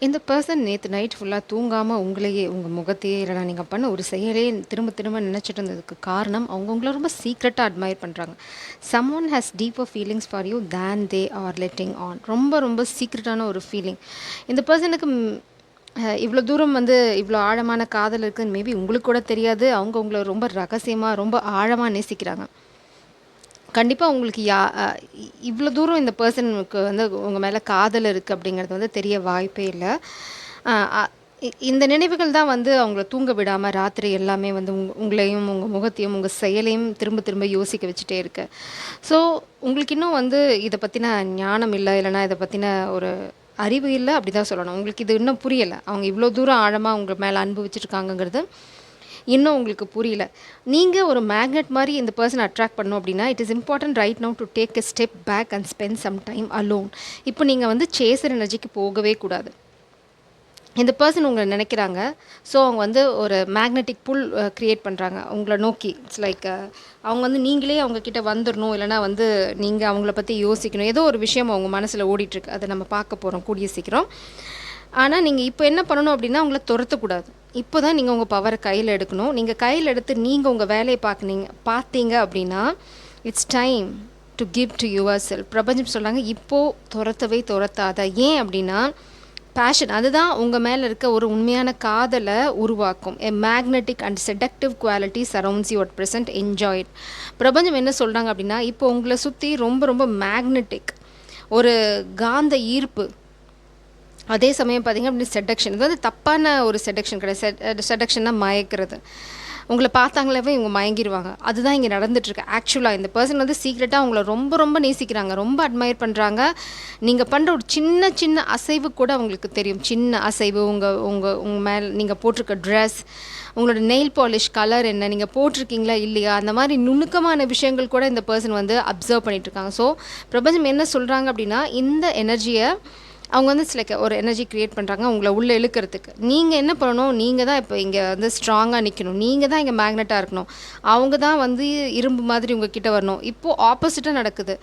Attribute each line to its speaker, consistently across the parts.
Speaker 1: இந்த பர்சன் நேத்து நைட் ஃபுல்லா தூங்காம உங்களையே, உங்க முகத்தையே இல்லன்னா நீங்க பண்ண ஒரு செயலே திரும்ப திரும்ப நினைச்சிட்டு இருந்ததுக்கு காரணம், அவங்க உங்கள ரொம்ப சீக்ரெட்டா அட்மையர் பண்றாங்க. Someone has deeper feelings for you than they are letting on. ரொம்ப ரொம்ப சீக்ரெட்டான ஒரு ஃபீலிங். இந்த பர்சனுக்கு இவ்வளோ தூரம் வந்து இவ்வளோ ஆழமான காதல் இருக்குன்னு மேபி உங்களுக்கு கூட தெரியாது. அவங்க உங்கள ரொம்ப ரகசியமா, ரொம்ப ஆழமா நேசிக்கிறாங்க. கண்டிப்பா உங்களுக்கு இவ்ளோ தூரம் இந்த பெர்சனுக்கு வந்து உங்க மேல காதல் இருக்கு அப்படிங்கிறது வந்து தெரிய வாய்ப்பே இல்ல. அ அ இந்த நினைவுகள் தான் வந்து அவங்கள தூங்க விடாம ராத்திரி எல்லாமே வந்து உங்களையும், உங்க முகத்தையும், உங்க செயலையும் திரும்ப திரும்ப யோசிக்க வச்சுட்டே இருக்கு. ஸோ உங்களுக்கு இன்னும் வந்து இத பத்தின ஞானம் இல்ல, இல்லன்னா இத பத்தின ஒரு அறிவு இல்ல அப்படிதான் சொல்லணும். உங்களுக்கு இது இன்னும் புரியல. அவங்க இவ்ளோ தூரம் ஆழமா உங்க மேல அன்பு வச்சிருக்காங்கங்கிறது இன்னும் உங்களுக்கு புரியல. நீங்க ஒரு மேக்னெட் மாரி இந்த பெர்சன அட்ராக்ட் பண்ணணும் அப்டின்னா, it is important right now to take a step back and spend some time alone. இப்போ நீங்க வந்து சேசர் எனர்ஜிக்கு போகவே கூடாது. இந்த பெர்சன் உங்கள நெனைக்கிறாங்க. ஸோ அவங்க வந்து ஒரு மேக்னெட்டிக் புல் கிரியேட் பண்றாங்க உங்கள நோக்கி. இட்ஸ் லைக் அவங்க வந்து நீங்களே அவங்க கிட்ட வந்துரணும். இல்லன்னா வந்து நீங்க அவங்கள பத்தி யோசிக்கணும். ஏதோ ஒரு விஷயம் அவங்க மனசுல ஓடிட்டுருக்கு. அத நம்ம பார்க்க போறோம் கூடிய சீக்கிரம். ஆனா, நீங்க இப்ப என்ன பண்ணணும் அப்டின்னா, அவங்கள தொரத்தக்கூடாது. இப்போ தான் நீங்க உங்க பவர கையில எடுக்கணும். நீங்க கையில எடுத்து நீங்க உங்க வேலைய பார்த்தீங்க அப்டின்னா, it's time to give to your self. பிரபஞ்சம் சொல்றாங்க, இப்போ தொரத்தவே தொரத்தாத. ஏன் அப்டின்னா, பேஷன் அதுதான் உங்க மேல இருக்க ஒரு உண்மையான காதல உருவாக்கும். A magnetic and seductive quality surrounds you at present. Enjoy it. பிரபஞ்சம் என்ன சொல்றாங்க அப்டின்னா, இப்போ உங்கள சுத்தி ரொம்ப ரொம்ப மேக்னெட்டிக் ஒரு காந்த ஈர்ப்பு. அதே சமயம் பார்த்தீங்க அப்படின்னா செடக்ஷன். இது வந்து தப்பான ஒரு செடக்ஷன் கிடையாது. செடக்ஷன்னா மயக்கிறது. உங்கள பார்த்தாங்களாவே இவங்க மயங்கிருவாங்க. அதுதான் இங்க நடந்துட்டுருக்கு. ஆக்சுவலா இந்த பெர்சன் வந்து சீக்ரெட்டா உங்கள ரொம்ப ரொம்ப நேசிக்கிறாங்க. ரொம்ப அட்மையர் பண்றாங்க. நீங்க பண்ற ஒரு சின்ன சின்ன அசைவு கூட அவங்களுக்கு தெரியும். சின்ன அசைவு, உங்க உங்க உங்க மேல நீங்க போட்டிருக்க ட்ரெஸ், உங்களோட நெயில் பாலிஷ் கலர் என்ன, நீங்க போட்டிருக்கீங்களா இல்லையா, அந்த மாரி நுணுக்கமான விஷயங்கள் கூட இந்த பெர்சன் வந்து அப்சர்வ் பண்ணிட்டு இருக்காங்க. ஸோ பிரபஞ்சம் என்ன சொல்றாங்க அப்படின்னா, இந்த எனர்ஜிய அவங்க வந்து லைக் ஒரு எனர்ஜி கிரியேட் பண்ணுறாங்க உங்களை உள்ளே இழுக்கிறதுக்கு. நீங்கள் என்ன பண்ணணும், நீங்கள் தான் இப்போ இங்கே வந்து ஸ்ட்ராங்காக நிற்கணும். நீங்கள் தான் இங்கே மேக்னெட்டாக இருக்கணும். அவங்க தான் வந்து இரும்பு மாதிரி உங்ககிட்ட வரணும். இப்போது ஆப்போசிட்டாக நடக்குது.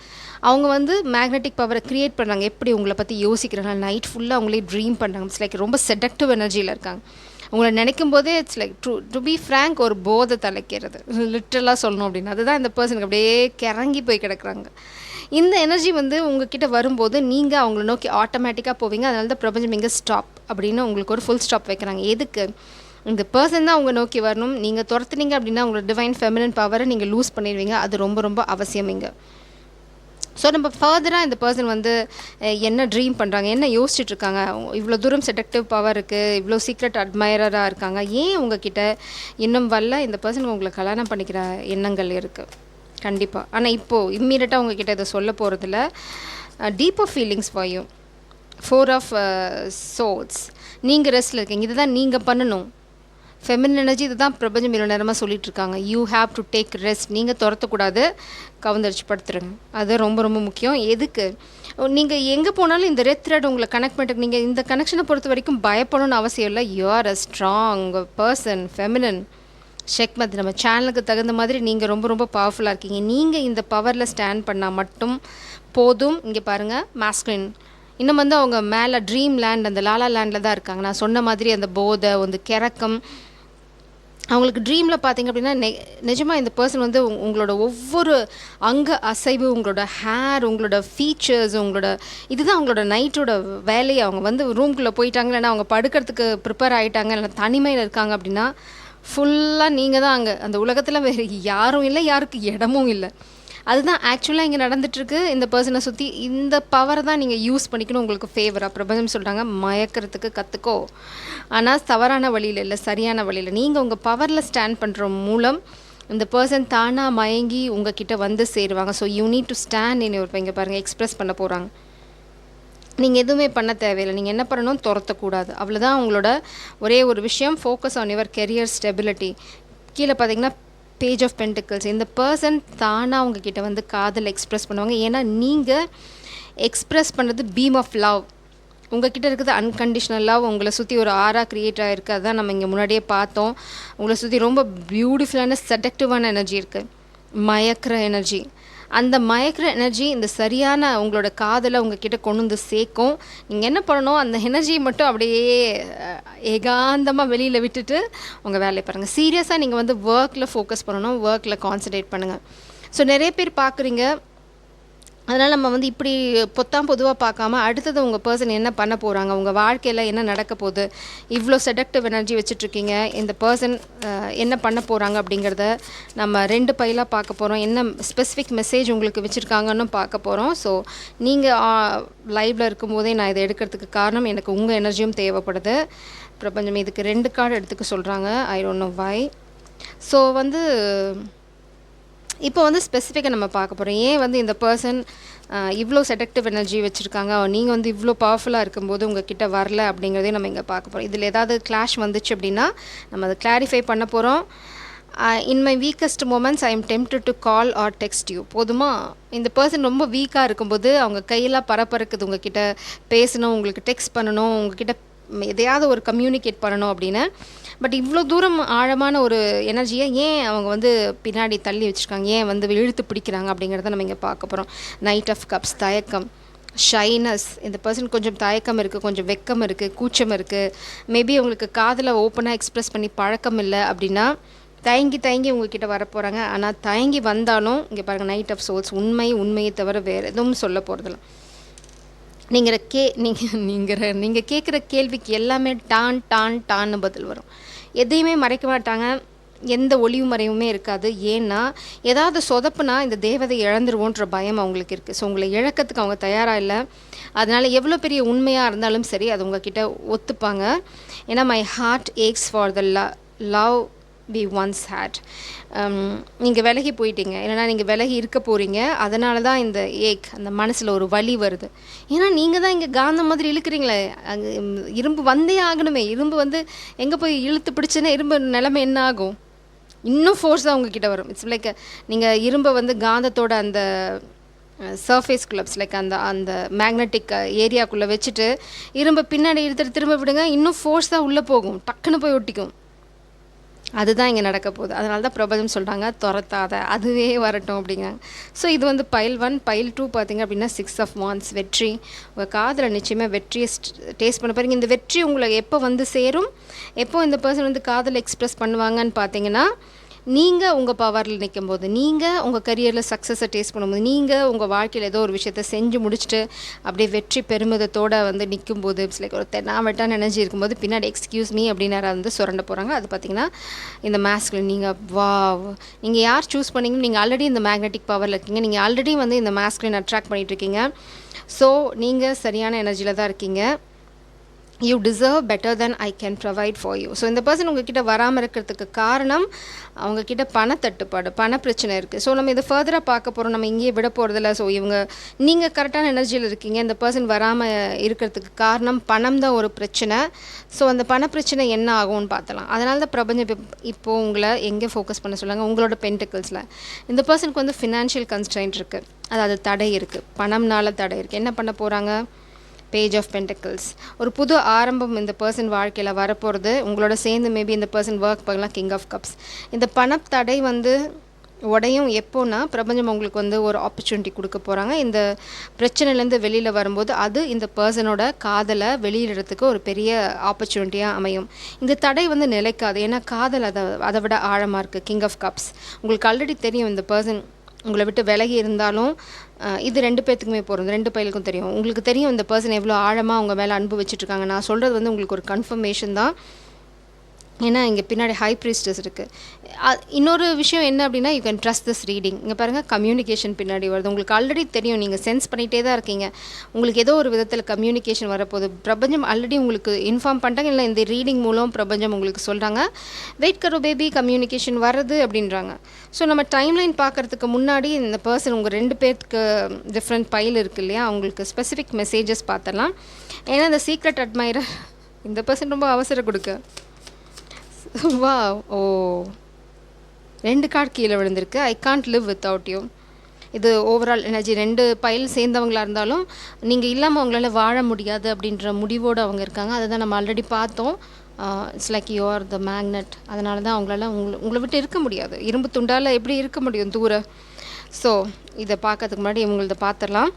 Speaker 1: அவங்க வந்து மேக்னெட்டிக் பவரை கிரியேட் பண்ணுறாங்க. எப்படி உங்களை பற்றி யோசிக்கிறாங்க, நைட் ஃபுல்லாக அவங்களே ட்ரீம் பண்ணுறாங்க. இட்ஸ் லைக் ரொம்ப செடக்டிவ் எனர்ஜியில் இருக்காங்க. உங்களை நினைக்கும் போதே it's like to be frank ஒரு போதை தலைக்கிறது. லிட்ரலாக சொல்லணும் அப்படின்னா அதுதான் இந்த பர்சனுக்கு அப்படியே கிறங்கி போய் கிடக்குறாங்க. இந்த எனர்ஜி வந்து உங்ககிட்ட வரும்போது நீங்கள் அவங்கள நோக்கி ஆட்டோமேட்டிக்காக போவீங்க. அதனால தான் பிரபஞ்சம் இங்கே ஸ்டாப் அப்படின்னு உங்களுக்கு ஒரு ஃபுல் ஸ்டாப் வைக்கிறாங்க. எதுக்கு? இந்த பர்சன் தான் அவங்க நோக்கி வரணும். நீங்கள் துரத்துனீங்க அப்படின்னா உங்களோட டிவைன் ஃபெமினன் பவரை நீங்கள் லூஸ் பண்ணிடுவீங்க. அது ரொம்ப ரொம்ப அவசியம் இங்கே. ஸோ நம்ம ஃபர்தராக இந்த பர்சன் வந்து என்ன ட்ரீம் பண்ணுறாங்க, என்ன யோசிச்சுட்டு இருக்காங்க, இவ்வளோ தூரம் செடக்டிவ் பவர் இருக்குது, இவ்வளோ சீக்ரெட் அட்மையராக இருக்காங்க, ஏன் உங்ககிட்ட இன்னும் வரல, இந்த பர்சனுக்கு உங்களை கல்யாணம் பண்ணிக்கிற எண்ணங்கள் இருக்குது கண்டிப்பாக. ஆனால் இப்போது இம்மீடியட்டாக உங்ககிட்ட இதை சொல்ல போகிறதில்ல. Deeper feelings for you. 4 of sorts. நீங்கள் ரெஸ்ட்டில் இருக்கீங்க. இதுதான் நீங்கள் பண்ணணும். ஃபெமினின் எனர்ஜி இது தான் பிரபஞ்சம் இவ்வளோ நேரமாக சொல்லிட்டு இருக்காங்க. You have to take rest. நீங்கள் துரத்தக்கூடாது, கவுந்தரிச்சு படுத்துருங்க. அது ரொம்ப ரொம்ப முக்கியம். எதுக்கு? நீங்கள் எங்கே போனாலும் இந்த ரெட் த்ரெட் உங்களை கனெக்ட் பண்ணிட்டு நீங்கள் இந்த கனெக்ஷனை பொறுத்த வரைக்கும் பயப்படணும்னு அவசியம் இல்லை. You are a strong person, feminine. ஷெக்மத் நம்ம சேனலுக்கு தகுந்த மாதிரி நீங்கள் ரொம்ப ரொம்ப பவர்ஃபுல்லாக இருக்கீங்க. நீங்கள் இந்த பவரில் ஸ்டாண்ட் பண்ணால் மட்டும் போதும். இங்கே பாருங்கள், மாஸ்குலின் இன்னும் வந்து அவங்க மேலே ட்ரீம் லேண்ட், அந்த லாலா லேண்டில் தான் இருக்காங்க. நான் சொன்ன மாதிரி அந்த போதை, அந்த கிறக்கம், அவங்களுக்கு ட்ரீமில் பார்த்தீங்க அப்படின்னா நிஜமாக இந்த பர்சன் வந்து உங்களோட ஒவ்வொரு அங்க அசைவு, உங்களோட ஹேர், உங்களோட ஃபீச்சர்ஸ், உங்களோட இதுதான் அவங்களோட நைட்டோட வேலையை. அவங்க வந்து ரூம்குள்ளே போயிட்டாங்க, இல்லைன்னா அவங்க படுக்கிறதுக்கு ப்ரிப்பேர் ஆகிட்டாங்க, இல்லைன்னா தனிமையில் இருக்காங்க அப்படின்னா ஃபுல்லாக நீங்கள் தான் அங்கே. அந்த உலகத்தில் வேறு யாரும் இல்லை, யாருக்கு இடமும் இல்லை. அதுதான் ஆக்சுவலாக இங்கே நடந்துகிட்ருக்கு. இந்த பர்சனை சுற்றி இந்த பவரை தான் நீங்கள் யூஸ் பண்ணிக்கணும் உங்களுக்கு ஃபேவராக. பிரபஞ்சம் சொல்கிறாங்க, மயக்கிறதுக்கு கற்றுக்கோ, ஆனால் தவறான வழியில் இல்லை, சரியான வழியில். நீங்கள் உங்கள் பவரில் ஸ்டாண்ட் பண்ணுற மூலம் இந்த பர்சன் தானாக மயங்கி உங்கள் கிட்டே வந்து சேருவாங்க. So you need to stand in your. இங்கே பாருங்கள், எக்ஸ்ப்ரெஸ் பண்ண போகிறாங்க. நீங்கள் எதுவுமே பண்ண தேவையில்லை. நீங்கள் என்ன பண்ணணும், துரத்தக்கூடாது. அவ்வளோதான் உங்களோட ஒரே ஒரு விஷயம். Focus on your career stability. கீழே பார்த்தீங்கன்னா பேஜ் ஆஃப் பென்டிக்கிள்ஸ். இந்த பர்சன் தானாக உங்ககிட்ட வந்து காதல் எக்ஸ்ப்ரெஸ் பண்ணுவாங்க. ஏன்னா நீங்கள் எக்ஸ்ப்ரெஸ் பண்ணுறது பீம் ஆஃப் லவ். உங்ககிட்ட இருக்கிறது அன்கண்டிஷ்னல் லவ். உங்களை சுற்றி ஒரு ஆரா க்ரியேட் ஆகிருக்கு. அதுதான் நம்ம இங்கே முன்னாடியே பார்த்தோம். உங்களை சுற்றி ரொம்ப பியூட்டிஃபுல்லான செடக்டிவான எனர்ஜி இருக்குது, மயக்கிற எனர்ஜி. அந்த மயக்கிற எனர்ஜி இந்த சரியான உங்களோட காதலை உங்ககிட்ட கொண்டு வந்து சேர்க்கும். நீங்கள் என்ன பண்ணணும், அந்த எனர்ஜியை மட்டும் அப்படியே ஏகாந்தமாக வெளியில் விட்டுட்டு உங்கள் வேலையை பாருங்கள். சீரியஸாக நீங்கள் வந்து ஒர்க்கில் ஃபோக்கஸ் பண்ணணும், ஒர்க்கில் கான்சன்ட்ரேட் பண்ணுங்கள். ஸோ நிறைய பேர் பார்க்குறீங்க, அதனால் நம்ம வந்து இப்படி பொதுவாக பார்க்காம அடுத்தது உங்கள் பர்சன் என்ன பண்ண போகிறாங்க, உங்கள் வாழ்க்கையில் என்ன நடக்க போகுது, இவ்வளோ செடக்டிவ் எனர்ஜி வச்சுட்ருக்கீங்க, இந்த பர்சன் என்ன பண்ண போகிறாங்க அப்படிங்கிறத நம்ம 2 பைலாக பார்க்க போகிறோம். என்ன ஸ்பெசிஃபிக் மெசேஜ் உங்களுக்கு வச்சுருக்காங்கன்னு பார்க்க போகிறோம். ஸோ நீங்கள் லைவில் இருக்கும்போதே நான் இதை எடுக்கிறதுக்கு காரணம், எனக்கு உங்கள் எனர்ஜியும் தேவைப்படுது. பிரபஞ்சம் இதுக்கு 2 கார்டு எடுத்துக்க சொல்கிறாங்க. I don't know why. So வந்து இப்போ வந்து ஸ்பெசிஃபிக்காக நம்ம பார்க்க போகிறோம். ஏன் வந்து இந்த பர்சன் இவ்வளோ செடக்டிவ் எனர்ஜி வச்சுருக்காங்க, நீங்கள் வந்து இவ்வளோ பவர்ஃபுல்லாக இருக்கும்போது உங்கள் கிட்ட வரல அப்படிங்கிறதையும் நம்ம இங்கே பார்க்க போகிறோம். இதில் ஏதாவது கிளாஷ் வந்துச்சு அப்படின்னா நம்ம அதை கிளாரிஃபை பண்ண போகிறோம். In my weakest moments I am tempted to call or text you. போதுமா? இந்த பர்சன் ரொம்ப வீக்காக இருக்கும்போது அவங்க கையெல்லாம் பரப்பறக்குது, உங்ககிட்ட பேசணும், உங்களுக்கு டெக்ஸ்ட் பண்ணணும், உங்ககிட்ட எதையாவது ஒரு கம்யூனிகேட் பண்ணணும் அப்படின்னு. பட் இவ்வளோ தூரம் ஆழமான ஒரு எனர்ஜியை ஏன் அவங்க வந்து பின்னாடி தள்ளி வச்சுருக்காங்க, ஏன் வந்து இழுத்து பிடிக்கிறாங்க அப்படிங்கிறத நம்ம இங்கே பார்க்க போகிறோம். நைட் ஆஃப் கப்ஸ், தயக்கம், ஷைனஸ். இந்த பர்சன் கொஞ்சம் தயக்கம் இருக்குது, கொஞ்சம் வெக்கம் இருக்குது, கூச்சம் இருக்குது. மேபி உங்களுக்கு காதில் ஓப்பனாக எக்ஸ்ப்ரெஸ் பண்ணி பழக்கம் இல்லை அப்படின்னா தயங்கி உங்ககிட்ட வரப்போகிறாங்க. ஆனால் தயங்கி வந்தாலும் இங்கே பாருங்கள், நைட் ஆஃப் சோல்ஸ், உண்மையை தவிர வேறு எதுவும் சொல்ல போகிறதில்ல. நீங்கள் கேட்குற கேள்விக்கு எல்லாமே டான்னு பதில் வரும். எதையுமே மறைக்க மாட்டாங்க, எந்த ஒளிவு மறைவுமே இருக்காது. ஏன்னா ஏதாவது சொதப்புனா இந்த தேவதை இழந்துருவோன்ற பயம் அவங்களுக்கு இருக்குது. ஸோ உங்களை இழக்கிறதுக்கு அவங்க தயாராக இல்லை. அதனால் எவ்வளோ பெரிய உண்மையாக இருந்தாலும் சரி அது உங்ககிட்ட ஒத்துப்பாங்க. ஏன்னா my heart aches for the love we once had. நீங்கள் விலகி போயிட்டீங்க, இல்லைனா நீங்கள் விலகி இருக்க போகிறீங்க. அதனால தான் இந்த அந்த மனசில் ஒரு வலி வருது. ஏன்னா நீங்கள் தான் இங்கே காந்தம் மாதிரி இழுக்கிறீங்களே, அங்கே இரும்பு வந்தே ஆகணுமே. இரும்பு வந்து எங்கே போய் இழுத்து பிடிச்சுன்னா இரும்பு நிலைமை என்ன ஆகும், இன்னும் ஃபோர்ஸாக உங்ககிட்ட வரும். இட்ஸ் லைக் நீங்கள் இரும்பை வந்து காந்தத்தோட அந்த சர்ஃபேஸ்குள்ளே லைக் அந்த மேக்னெட்டிக் ஏரியாக்குள்ளே வச்சுட்டு இரும்பை பின்னாடி இழுத்துட்டு திரும்ப விடுங்க, இன்னும் ஃபோர்ஸாக உள்ளே போகும், டக்குன்னு போய் ஒட்டிக்கும். அதுதான் இங்கே நடக்க போகுது. அதனால தான் பிரபஞ்சம் சொல்கிறாங்க, துரத்தாத, அதுவே வரட்டும் அப்படிங்கிறாங்க. ஸோ இது வந்து பைல் 1. பைல் 2 பார்த்திங்க அப்படின்னா 6 ஆஃப் வாண்ட்ஸ், வெற்றி. உங்கள் காதில் நிச்சயமாக வெற்றியை டேஸ்ட் பண்ண பாருங்க. இந்த வெற்றி உங்களை எப்போ வந்து சேரும், எப்போ இந்த பர்சன் வந்து காதில் எக்ஸ்ப்ரெஸ் பண்ணுவாங்கன்னு பார்த்தீங்கன்னா, நீங்கள் உங்கள் பவரில் நிற்கும்போது, நீங்கள் உங்கள் கரியரில் சக்ஸஸை டேஸ்ட் பண்ணும்போது, நீங்கள் உங்கள் வாழ்க்கையில் ஏதோ ஒரு விஷயத்தை செஞ்சு முடிச்சுட்டு அப்படியே வெற்றி பெருமிதத்தோடு வந்து நிற்கும்போது, லைக் ஒரு தென்னாவட்டான எனர்ஜி இருக்கும்போது பின்னாடி எக்ஸ்கியூஸ் மீ அப்படின்னு வந்து சுரண்ட போகிறாங்க. அது பார்த்திங்கன்னா இந்த மாஸ்கில் நீங்கள் யார் சூஸ் பண்ணிங்கன்னு, நீங்கள் ஆல்ரெடி இந்த மேக்னெட்டிக் பவரில் இருக்கீங்க, நீங்கள் ஆல்ரெடி வந்து இந்த மாஸ்கிலின் அட்ராக்ட் பண்ணிகிட்டு இருக்கீங்க. ஸோ நீங்கள் சரியான எனர்ஜியில் தான் இருக்கீங்க. You deserve better then I can provide for you. So இந்த பர்சன் உங்ககிட்ட வராமல் இருக்கிறதுக்கு காரணம் அவங்கக்கிட்ட பணத்தட்டுப்பாடு, பண பிரச்சனை இருக்குது. ஸோ நம்ம இதை ஃபர்தராக பார்க்க போகிறோம், நம்ம இங்கேயே விட போகிறதில்ல. ஸோ நீங்கள் கரெக்டான எனர்ஜியில் இருக்கீங்க. இந்த பர்சன் வராமல் இருக்கிறதுக்கு காரணம் பணம் தான் ஒரு பிரச்சனை. ஸோ அந்த பண பிரச்சனை என்ன ஆகும்னு பார்த்தலாம். அதனால தான் பிரபஞ்சம் இப்போது உங்களை எங்கே ஃபோக்கஸ் பண்ண சொல்லுவாங்க, உங்களோட பென்டிக்கிள்ஸில். இந்த பர்சனுக்கு வந்து ஃபினான்ஷியல் கன்ஸ்ட்ரெயின்ட் இருக்குது, அதாவது தடை இருக்குது, பணம்னால தடை இருக்குது. என்ன பண்ண போகிறாங்க, பேஜ் ஆஃப் பென்டிக்கிள்ஸ். ஒரு புது ஆரம்பம் இந்த பர்சன் வாழ்க்கையில் வரப்போகிறது. உங்களோட சேர்ந்து மேபி இந்த பர்சன் ஒர்க் பண்ணலாம். King of cups. இந்த பணத்தடை வந்து உடையும் எப்போன்னா, பிரபஞ்சம் உங்களுக்கு வந்து ஒரு ஆப்பர்ச்சுனிட்டி கொடுக்க போகிறாங்க. இந்த பிரச்சனையிலேருந்து வெளியில் வரும்போது அது இந்த பர்சனோட காதலை வெளியிடுறதுக்கு ஒரு பெரிய ஆப்பர்ச்சுனிட்டியாக அமையும். இந்த தடை வந்து நிலைக்காது, ஏன்னா காதல் அதை விட ஆழமாக இருக்குது. King of cups. உங்களுக்கு ஆல்ரெடி தெரியும் இந்த பர்சன் உங்களை விட்டு விலகி இருந்தாலும் இது 2 பேர்த்துக்குமே போகிறோம், 2 பையலுக்கும் தெரியும். உங்களுக்கு தெரியும் இந்த பர்சன் எவ்வளோ ஆழமாக அவங்க மேலே அன்பு வச்சுட்ருக்காங்க. நான் சொல்கிறது வந்து உங்களுக்கு ஒரு கன்ஃபர்மேஷன் தான். ஏன்னா இங்கே பின்னாடி ஹை ப்ரீஸ்டஸ் இருக்குது. இன்னொரு விஷயம் என்ன அப்படின்னா, you can trust this reading. இங்கே பாருங்கள், கம்யூனிகேஷன் பின்னாடி வருது. உங்களுக்கு ஆல்ரெடி தெரியும், நீங்கள் சென்ஸ் பண்ணிகிட்டே தான் இருக்கீங்க, உங்களுக்கு ஏதோ ஒரு விதத்தில் கம்யூனிகேஷன் வரப்போகுது. பிரபஞ்சம் ஆல்ரெடி உங்களுக்கு இன்ஃபார்ம் பண்ணிட்டாங்க, இல்லை இந்த ரீடிங் மூலம் பிரபஞ்சம் உங்களுக்கு சொல்கிறாங்க, வெயிட் கரோ பேபி, கம்யூனிகேஷன் வருது அப்படின்றாங்க. ஸோ நம்ம டைம்லைன் பார்க்குறதுக்கு முன்னாடி இந்த பர்சன் உங்கள் 2 பேருக்கு டிஃப்ரெண்ட் பைல் இருக்குது இல்லையா, அவங்களுக்கு ஸ்பெசிஃபிக் மெசேஜஸ் பார்த்தலாம். ஏன்னா இந்த சீக்ரெட் அட்மைரர் இந்த பர்சன் ரொம்ப அவசரம் கொடுக்க. வா ஓ 2 கார்டு கீழே விழுந்திருக்கு. I can't live without you. இது ஓவரால் எனர்ஜி. 2 பைல் சேர்ந்தவங்களாக இருந்தாலும் நீங்கள் இல்லாமல் அவங்களால வாழ முடியாது அப்படின்ற முடிவோடு அவங்க இருக்காங்க. அதை தான் நம்ம ஆல்ரெடி பார்த்தோம். It's like you are the magnet. அதனால தான் அவங்களால உங்களை விட்டு இருக்க முடியாது. இரும்பு துண்டால் எப்படி இருக்க முடியும் தூர? ஸோ இதை பார்க்கறதுக்கு முன்னாடி இவங்களத பார்த்துடலாம்.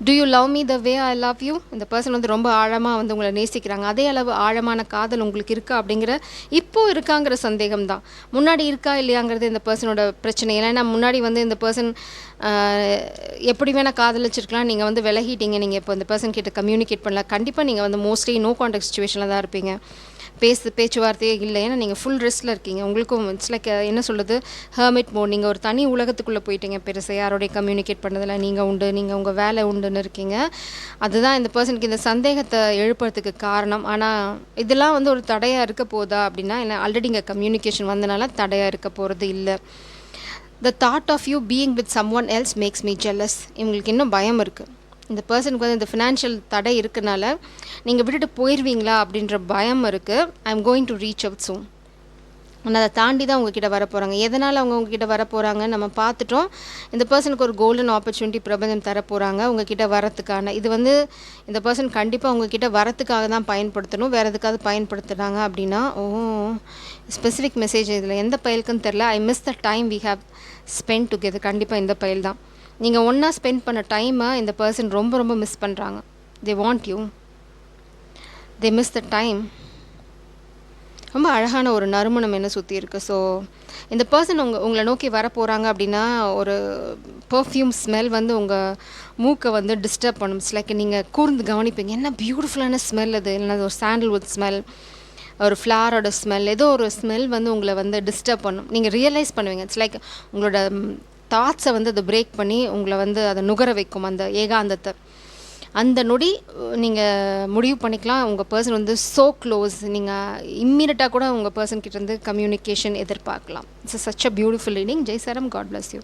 Speaker 1: To you love me the way I love you? இந்த பர்சன் வந்து ரொம்ப ஆழமாக வந்து உங்களை நேசிக்கிறாங்க. அதே அளவு ஆழமான காதல் உங்களுக்கு இருக்கா அப்படிங்கிற இப்போது இருக்காங்கிற சந்தேகம் தான். முன்னாடி இருக்கா இல்லையாங்கிறது இந்த பர்சனோட பிரச்சனை. ஏன்னா முன்னாடி வந்து இந்த பர்சன் எப்படி வேணால் காதலிச்சிருக்கலாம். நீங்கள் வந்து விலகிட்டீங்க. நீங்கள் இப்போ இந்த பர்சன் கிட்ட கம்யூனிகேட் பண்ணல. கண்டிப்பாக நீங்கள் வந்து மோஸ்ட்லி நோ கான்டாக்ட் சுச்சுவேஷனில் தான் இருப்பீங்க. பேச்சுவார்த்தையே இல்லை. ஏன்னா நீங்கள் ஃபுல் ரெஸ்ட்டில் இருக்கீங்க. உங்களுக்கும் இட்ஸ் லைக் என்ன சொல்கிறது, ஹெர்மிட் மோட். நீங்கள் ஒரு தனி உலகத்துக்குள்ளே போயிட்டீங்க. பெருசாக யாரோடைய கம்யூனிகேட் பண்ணதில்ல. நீங்கள் உண்டு, நீங்கள் உங்கள் வேலை உண்டுன்னு இருக்கீங்க. அதுதான் இந்த பர்சனுக்கு இந்த சந்தேகத்தை எழுப்புறதுக்கு காரணம். ஆனால் இதெல்லாம் வந்து ஒரு தடையாக இருக்க போதா அப்படின்னா, என்ன ஆல்ரெடி இங்கே கம்யூனிகேஷன் வந்தனால தடையாக இருக்க போகிறது இல்லை. The thought of you being with someone else makes me jealous. இவங்களுக்கு இன்னும் பயம் இருக்குது. இந்த பர்சனுக்கு வந்து இந்த ஃபினான்ஷியல் தடை இருக்கனால நீங்கள் விட்டுட்டு போயிடுவீங்களா அப்படின்ற பயம் இருக்குது. I am going to reach out soon. ஆனால் அதை தாண்டி தான் உங்ககிட்ட வர போகிறாங்க. எதனால் அவங்க உங்ககிட்ட வர போகிறாங்க நம்ம பார்த்துட்டோம். இந்த பர்சனுக்கு ஒரு கோல்டன் ஆப்பர்ச்சுனிட்டி பிரபஞ்சம் தர போகிறாங்க உங்ககிட்ட வரத்துக்கான. இது வந்து இந்த பர்சன் கண்டிப்பாக உங்ககிட்ட வரத்துக்காக தான் பயன்படுத்தணும். வேறு எதுக்காவது பயன்படுத்துகிறாங்க அப்படின்னா, ஸ்பெசிஃபிக் மெசேஜ் இதில் எந்த பயலுக்குன்னு தெரில. I miss the time we have spend together. கண்டிப்பாக இந்த பயல் தான். நீங்கள் ஒன்றா ஸ்பெண்ட் பண்ண டைமை இந்த பர்சன் ரொம்ப ரொம்ப மிஸ் பண்ணுறாங்க. They want you, they miss the time. ரொம்ப அழகான ஒரு நறுமணம் என்ன சுற்றி இருக்குது. ஸோ இந்த பர்சன் உங்களை நோக்கி வர போகிறாங்க அப்படின்னா, ஒரு பர்ஃப்யூம் ஸ்மெல் வந்து உங்கள் மூக்கை வந்து டிஸ்டர்ப் பண்ணும். இட்ஸ் லைக் நீங்கள் கூர்ந்து கவனிப்பீங்க, என்ன பியூட்டிஃபுல்லான ஸ்மெல் அது, இல்லைன்னா ஒரு சாண்டில்வுட் ஸ்மெல், ஒரு ஃப்ளாரோட ஸ்மெல், ஏதோ ஒரு ஸ்மெல் வந்து உங்களை வந்து டிஸ்டர்ப் பண்ணும். நீங்கள் ரியலைஸ் பண்ணுவீங்க. இட்ஸ் லைக் உங்களோட தாட்ஸை வந்து அதை பிரேக் பண்ணி உங்களை வந்து அதை நுகர வைக்கும், அந்த ஏகாந்தத்தை. அந்த நொடி நீங்கள் முடிவு பண்ணிக்கலாம், உங்கள் பர்சன் வந்து ஸோ க்ளோஸ். நீங்கள் இம்மீடியட்டாக கூட உங்கள் பர்சன் கிட்டேருந்து கம்யூனிகேஷன் எதிர்பார்க்கலாம். It's such a beautiful reading. ஜெய் சரம். God bless you.